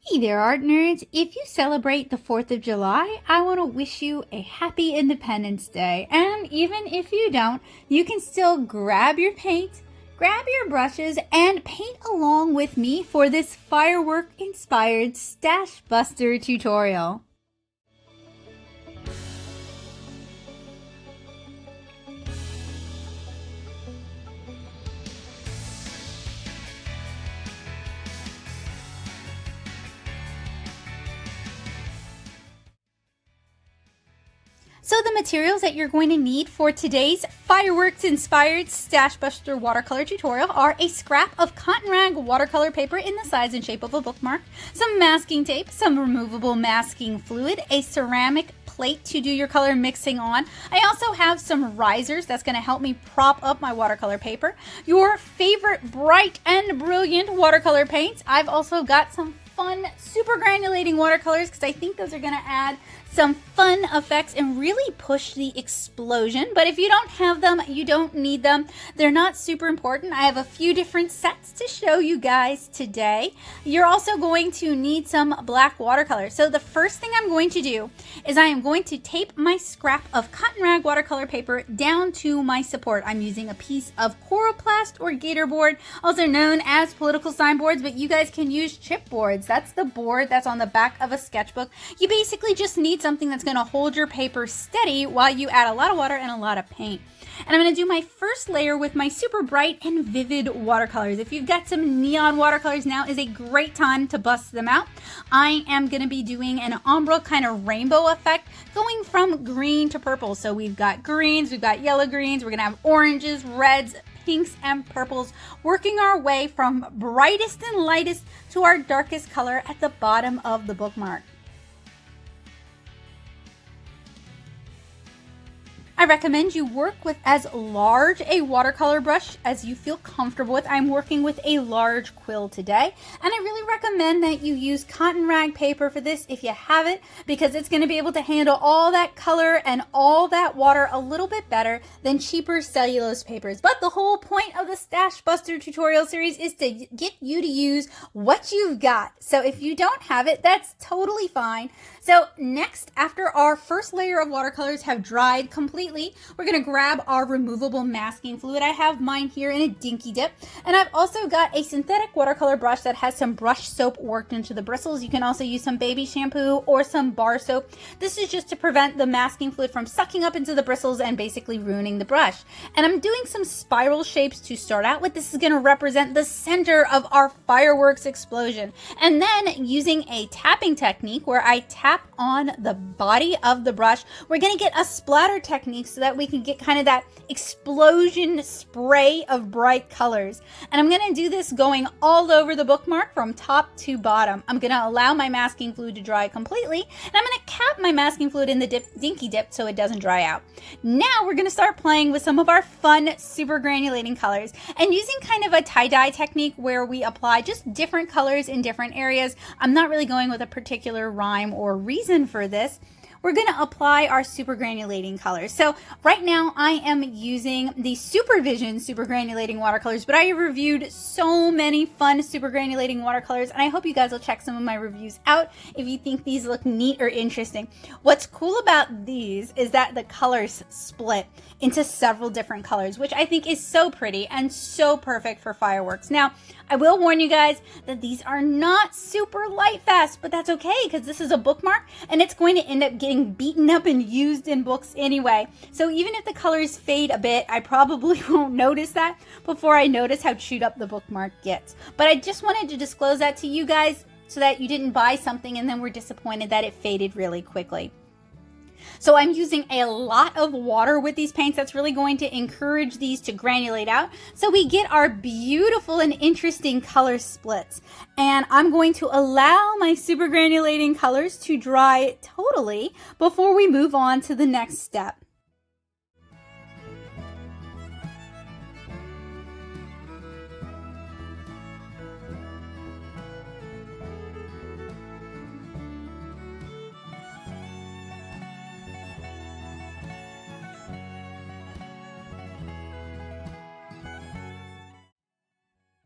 Hey there, art nerds. If you celebrate the 4th of July, I want to wish you a happy Independence Day. And even if you don't, you can still grab your paint, grab your brushes, and paint along with me for this firework-inspired Stashbuster tutorial. So the materials that you're going to need for today's fireworks-inspired Stashbuster watercolor tutorial are a scrap of cotton rag watercolor paper in the size and shape of a bookmark, some masking tape, some removable masking fluid, a ceramic plate to do your color mixing on. I also have some risers that's going to help me prop up my watercolor paper, your favorite bright and brilliant watercolor paints. I've also got some fun super granulating watercolors because I think those are going to add some fun effects and really push the explosion. But if you don't have them, you don't need them. They're not super important. I have a few different sets to show you guys today. You're also going to need some black watercolor. So the first thing I'm going to do is I am going to tape my scrap of cotton rag watercolor paper down to my support. I'm using a piece of Coroplast or Gator board, also known as political sign boards, but you guys can use chipboards. That's the board that's on the back of a sketchbook. You basically just need something that's going to hold your paper steady while you add a lot of water and a lot of paint. And I'm going to do my first layer with my super bright and vivid watercolors. If you've got some neon watercolors, now is a great time to bust them out. I am going to be doing an ombre kind of rainbow effect going from green to purple. So we've got greens, we've got yellow greens, we're going to have oranges, reds, pinks, and purples, working our way from brightest and lightest to our darkest color at the bottom of the bookmark. I recommend you work with as large a watercolor brush as you feel comfortable with. I'm working with a large quill today, and I really recommend that you use cotton rag paper for this if you have it, because it's going to be able to handle all that color and all that water a little bit better than cheaper cellulose papers. But the whole point of the Stashbuster tutorial series is to get you to use what you've got. So if you don't have it, that's totally fine. So next, after our first layer of watercolors have dried completely, we're going to grab our removable masking fluid. I have mine here in a dinky dip, and I've also got a synthetic watercolor brush that has some brush soap worked into the bristles. You can also use some baby shampoo or some bar soap. This is just to prevent the masking fluid from sucking up into the bristles and basically ruining the brush. And I'm doing some spiral shapes to start out with. This is going to represent the center of our fireworks explosion. And then using a tapping technique where I tap on the body of the brush, we're going to get a splatter technique so that we can get kind of that explosion spray of bright colors. And I'm going to do this going all over the bookmark from top to bottom. I'm going to allow my masking fluid to dry completely, and I'm going to cap my masking fluid in the dinky dip so it doesn't dry out. Now we're going to start playing with some of our fun super granulating colors and using kind of a tie-dye technique where we apply just different colors in different areas. I'm not really going with a particular rhyme or reason for this. We're going to apply our super granulating colors. So right now I am using the Supervision super granulating watercolors, but I have reviewed so many fun super granulating watercolors, and I hope you guys will check some of my reviews out if you think these look neat or interesting. What's cool about these is that the colors split into several different colors, which I think is so pretty and so perfect for fireworks. Now, I will warn you guys that these are not super light fast, but that's okay because this is a bookmark and it's going to end up getting beaten up and used in books anyway. So even if the colors fade a bit, I probably won't notice that before I notice how chewed up the bookmark gets. But I just wanted to disclose that to you guys so that you didn't buy something and then were disappointed that it faded really quickly. So I'm using a lot of water with these paints. That's really going to encourage these to granulate out so we get our beautiful and interesting color splits. And I'm going to allow my super granulating colors to dry totally before we move on to the next step.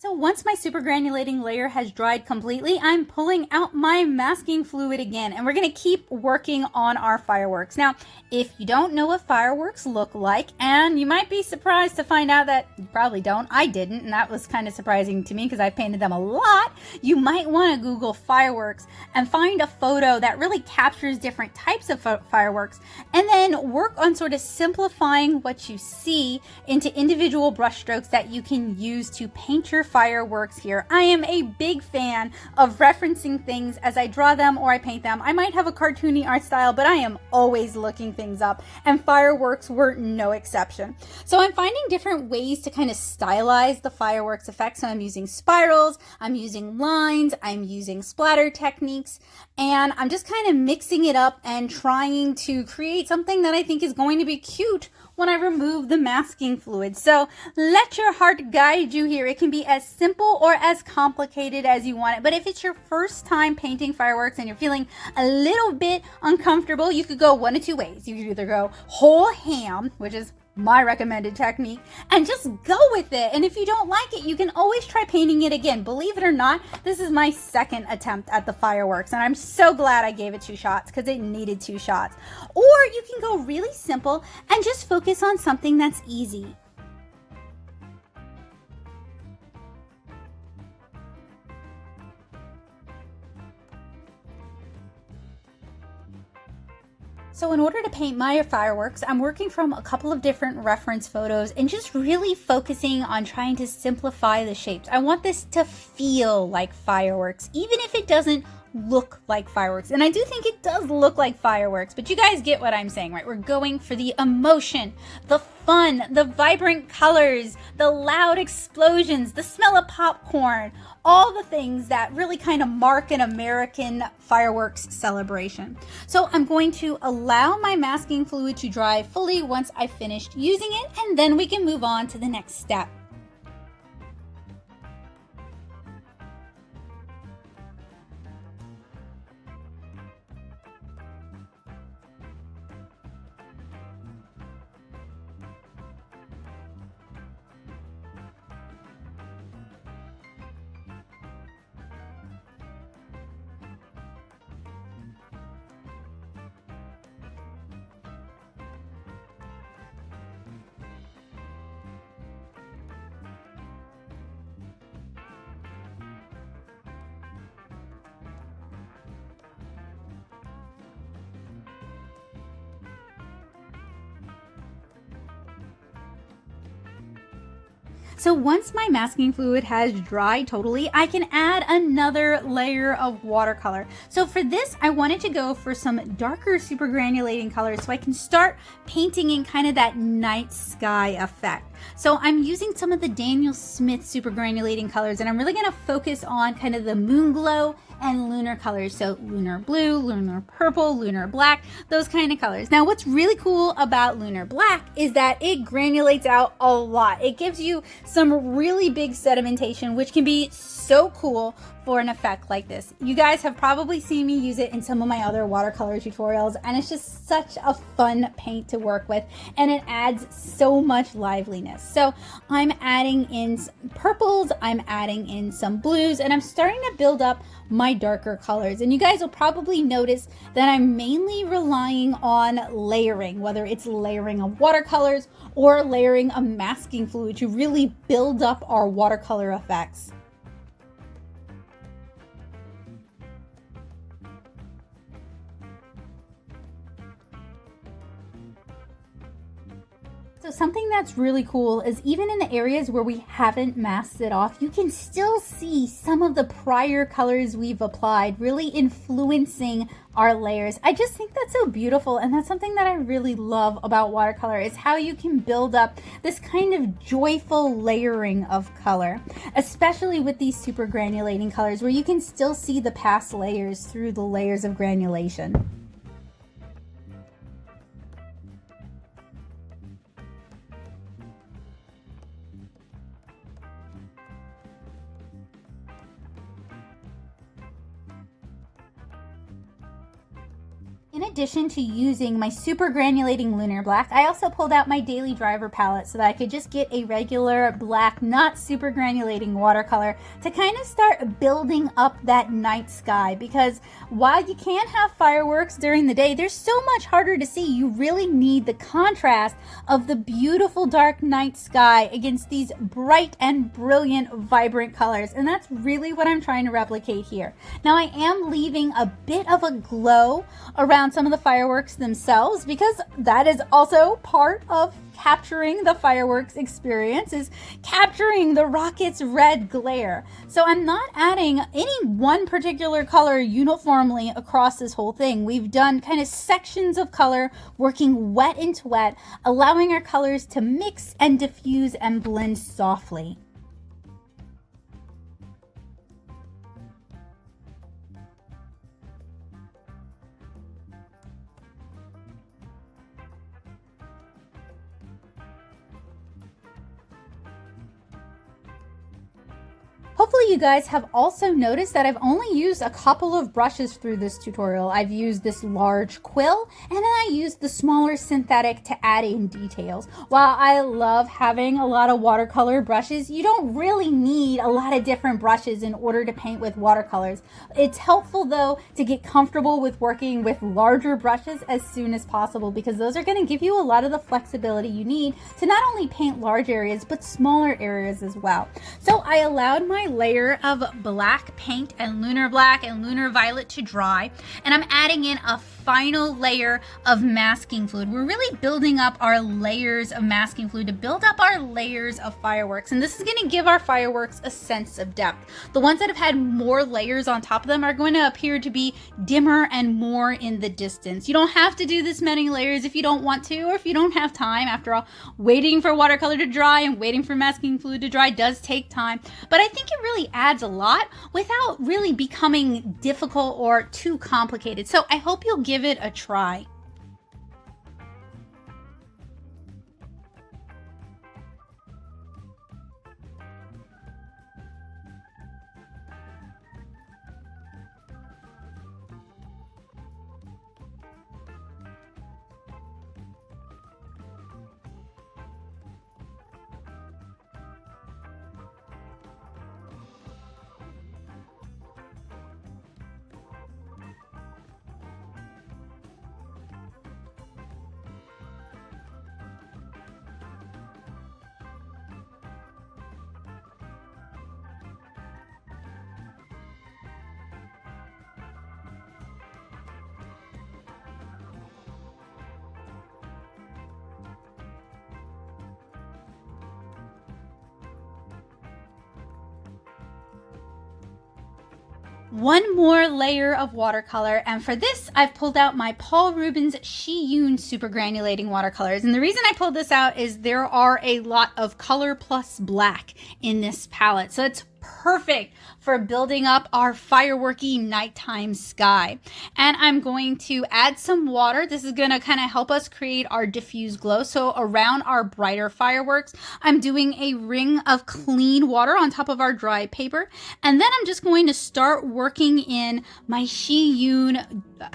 So once my super granulating layer has dried completely, I'm pulling out my masking fluid again, and we're going to keep working on our fireworks. Now, if you don't know what fireworks look like, and you might be surprised to find out that you probably don't, I didn't, and that was kind of surprising to me because I painted them a lot, you might want to Google fireworks and find a photo that really captures different types of fireworks, and then work on sort of simplifying what you see into individual brush strokes that you can use to paint your fireworks here. I am a big fan of referencing things as I draw them or I paint them. I might have a cartoony art style, but I am always looking things up, and fireworks were no exception. So I'm finding different ways to kind of stylize the fireworks effect. So I'm using spirals, I'm using lines, I'm using splatter techniques, and I'm just kind of mixing it up and trying to create something that I think is going to be cute when I remove the masking fluid. So let your heart guide you here. It can be as simple or as complicated as you want it. But if it's your first time painting fireworks and you're feeling a little bit uncomfortable, you could go one of two ways. You could either go whole ham, which is my recommended technique, and just go with it. And if you don't like it, you can always try painting it again. Believe it or not, this is my second attempt at the fireworks, and I'm so glad I gave it 2 shots because it needed 2 shots. Or you can go really simple and just focus on something that's easy. So in order to paint my fireworks, I'm working from a couple of different reference photos and just really focusing on trying to simplify the shapes. I want this to feel like fireworks, even if it doesn't look like fireworks. And I do think it does look like fireworks, but you guys get what I'm saying, right? We're going for the emotion, the fun, the vibrant colors, the loud explosions, the smell of popcorn, all the things that really kind of mark an American fireworks celebration. So I'm going to allow my masking fluid to dry fully once I've finished using it, and then we can move on to the next step. So once my masking fluid has dried totally, I can add another layer of watercolor. So for this, I wanted to go for some darker super granulating colors so I can start painting in kind of that night sky effect. So I'm using some of the Daniel Smith super granulating colors, and I'm really going to focus on kind of the moon glow and lunar colors. So lunar blue, lunar purple, lunar black, those kind of colors. Now what's really cool about lunar black is that it granulates out a lot. It gives you some really big sedimentation, which can be so cool for an effect like this. You guys have probably seen me use it in some of my other watercolor tutorials, and it's just such a fun paint to work with, and it adds so much liveliness. So I'm adding in purples, I'm adding in some blues, and I'm starting to build up my darker colors. And you guys will probably notice that I'm mainly relying on layering, whether it's layering of watercolors or layering a masking fluid to really build up our watercolor effects. So something that's really cool is even in the areas where we haven't masked it off, you can still see some of the prior colors we've applied really influencing our layers. I just think that's so beautiful, and that's something that I really love about watercolor, is how you can build up this kind of joyful layering of color, especially with these super granulating colors where you can still see the past layers through the layers of granulation. In in addition to using my Supergranulating Lunar Black, I also pulled out my Daily Driver palette so that I could just get a regular black, not supergranulating watercolor to kind of start building up that night sky, because while you can have fireworks during the day, they're so much harder to see. You really need the contrast of the beautiful dark night sky against these bright and brilliant, vibrant colors, and that's really what I'm trying to replicate here. Now I am leaving a bit of a glow around some of the fireworks themselves, because that is also part of capturing the fireworks experience, is capturing the rocket's red glare. So I'm not adding any one particular color uniformly across this whole thing. We've done kind of sections of color, working wet into wet, allowing our colors to mix and diffuse and blend softly. Hopefully you guys have also noticed that I've only used a couple of brushes through this tutorial. I've used this large quill, and then I used the smaller synthetic to add in details. While I love having a lot of watercolor brushes, you don't really need a lot of different brushes in order to paint with watercolors. It's helpful though to get comfortable with working with larger brushes as soon as possible, because those are going to give you a lot of the flexibility you need to not only paint large areas but smaller areas as well. So I allowed my layer of black paint and lunar black and lunar violet to dry, and I'm adding in a final layer of masking fluid. We're really building up our layers of masking fluid to build up our layers of fireworks, and this is going to give our fireworks a sense of depth. The ones that have had more layers on top of them are going to appear to be dimmer and more in the distance. You don't have to do this many layers if you don't want to, or if you don't have time. After all, waiting for watercolor to dry and waiting for masking fluid to dry does take time, but I think it really adds a lot without really becoming difficult or too complicated. So I hope you'll give it a try. One more layer of watercolor, and for this I've pulled out my Paul Rubens Cheel Supergranulating watercolors. And the reason I pulled this out is there are a lot of color plus black in this palette, so it's perfect for building up our fireworky nighttime sky. And I'm going to add some water. This is going to kind of help us create our diffuse glow. So around our brighter fireworks, I'm doing a ring of clean water on top of our dry paper. And then I'm just going to start working in my Cheel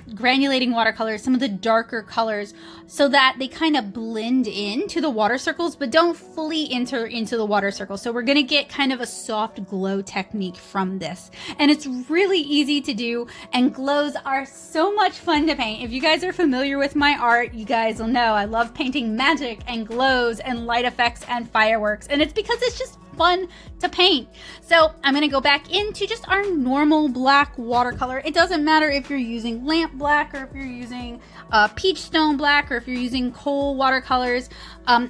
granulating watercolors, some of the darker colors, so that they kind of blend into the water circles, but don't fully enter into the water circle. So we're going to get kind of a soft glow technique from this. And it's really easy to do, and glows are so much fun to paint. If you guys are familiar with my art, you guys will know I love painting magic and glows and light effects and fireworks, and it's because it's just fun to paint. So I'm going to go back into just our normal black watercolor. It doesn't matter if you're using lamp black, or if you're using peach stone black, or if you're using coal watercolors.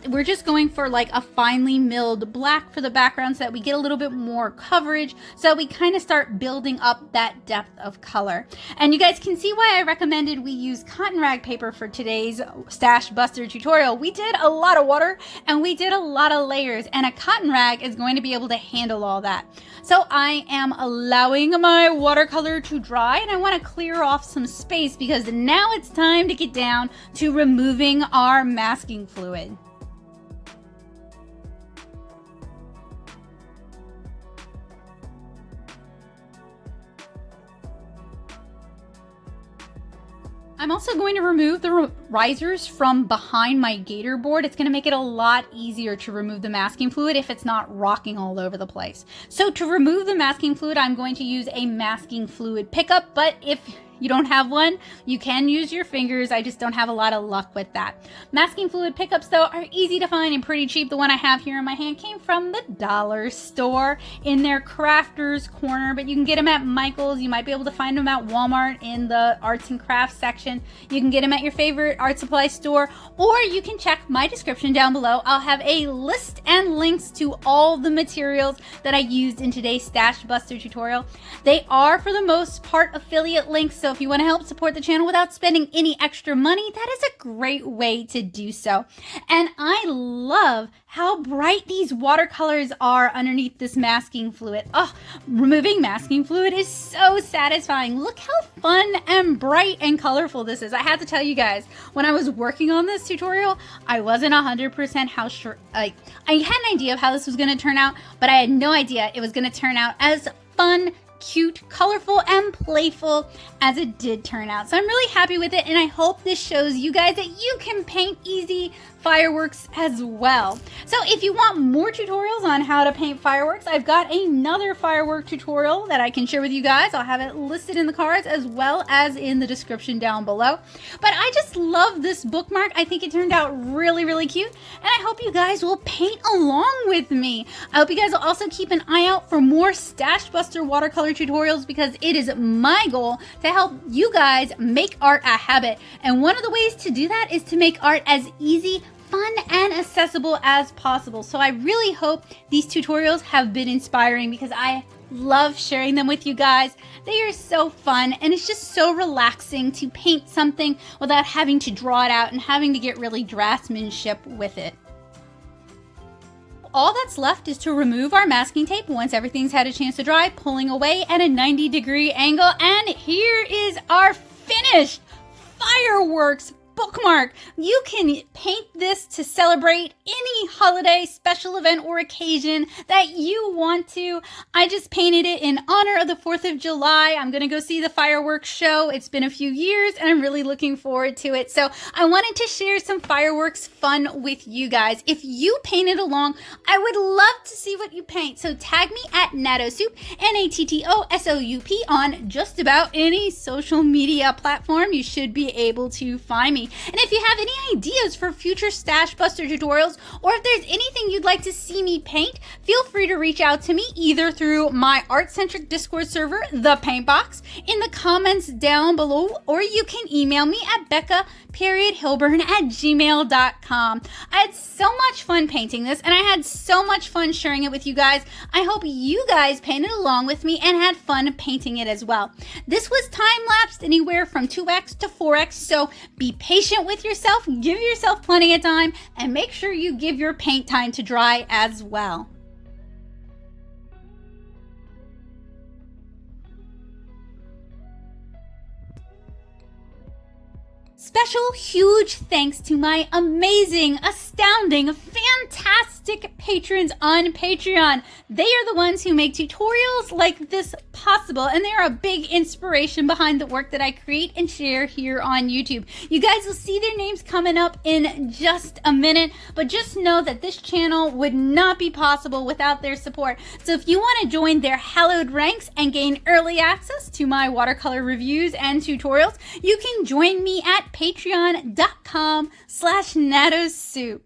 We're just going for like a finely milled black for the background so that we get a little bit more coverage, so we kind of start building up that depth of color. And you guys can see why I recommended we use cotton rag paper for today's Stashbuster tutorial. We did a lot of water and we did a lot of layers, and a cotton rag is going to be able to handle all that. So I am allowing my watercolor to dry, and I want to clear off some space because now it's time to get down to removing our masking fluid. I'm also going to remove the risers from behind my gator board. It's going to make it a lot easier to remove the masking fluid if it's not rocking all over the place. So to remove the masking fluid, I'm going to use a masking fluid pickup, but if you don't have one, you can use your fingers. I just don't have a lot of luck with that. Masking fluid pickups, though, are easy to find and pretty cheap. The one I have here in my hand came from the dollar store in their crafters corner, but you can get them at Michael's. You might be able to find them at Walmart in the arts and crafts section. You can get them at your favorite art supply store, or you can check my description down below. I'll have a list and links to all the materials that I used in today's Stashbuster tutorial. They are, for the most part, affiliate links, so if you want to help support the channel without spending any extra money, that is a great way to do so. And I love how bright these watercolors are underneath this masking fluid. Oh, removing masking fluid is so satisfying. Look how fun and bright and colorful this is. I have to tell you guys, when I was working on this tutorial, I wasn't 100% how sure, I had an idea of how this was going to turn out, but I had no idea it was going to turn out as fun, cute, colorful, and playful as it did turn out. So I'm really happy with it, and I hope this shows you guys that you can paint easy fireworks as well. So if you want more tutorials on how to paint fireworks, I've got another firework tutorial that I can share with you guys. I'll have it listed in the cards as well as in the description down below. But I just love this bookmark. I think it turned out really, really cute, and I hope you guys will paint along with me. I hope you guys will also keep an eye out for more Stashbuster watercolor tutorials, because it is my goal to help you guys make art a habit. And one of the ways to do that is to make art as easy, fun, and accessible as possible. So I really hope these tutorials have been inspiring, because I love sharing them with you guys. They are so fun, and it's just so relaxing to paint something without having to draw it out and having to get really draftsmanship with it. All that's left is to remove our masking tape once everything's had a chance to dry, pulling away at a 90-degree angle, and here is our finished fireworks bookmark. You can paint this to celebrate any holiday, special event, or occasion that you want to. I just painted it in honor of the 4th of July. I'm going to go see the fireworks show. It's been a few years, and I'm really looking forward to it. So I wanted to share some fireworks fun with you guys. If you painted along, I would love to see what you paint. So tag me at NattoSoup, NattoSoup, on just about any social media platform. You should be able to find me. And if you have any ideas for future Stashbuster tutorials, or if there's anything you'd like to see me paint, feel free to reach out to me either through my art-centric Discord server, The Paint Box, in the comments down below, or you can email me at becca.hilburn@gmail.com. I had so much fun painting this, and I had so much fun sharing it with you guys. I hope you guys painted along with me and had fun painting it as well. This was time-lapsed anywhere from 2x to 4x, so be patient with yourself, give yourself plenty of time, and make sure you give your paint time to dry as well. Special huge thanks to my amazing, astounding, fantastic patrons on Patreon. They are the ones who make tutorials like this possible, and they are a big inspiration behind the work that I create and share here on YouTube. You guys will see their names coming up in just a minute, but just know that this channel would not be possible without their support. So if you want to join their hallowed ranks and gain early access to my watercolor reviews and tutorials, you can join me at patreon.com/NattoSoup.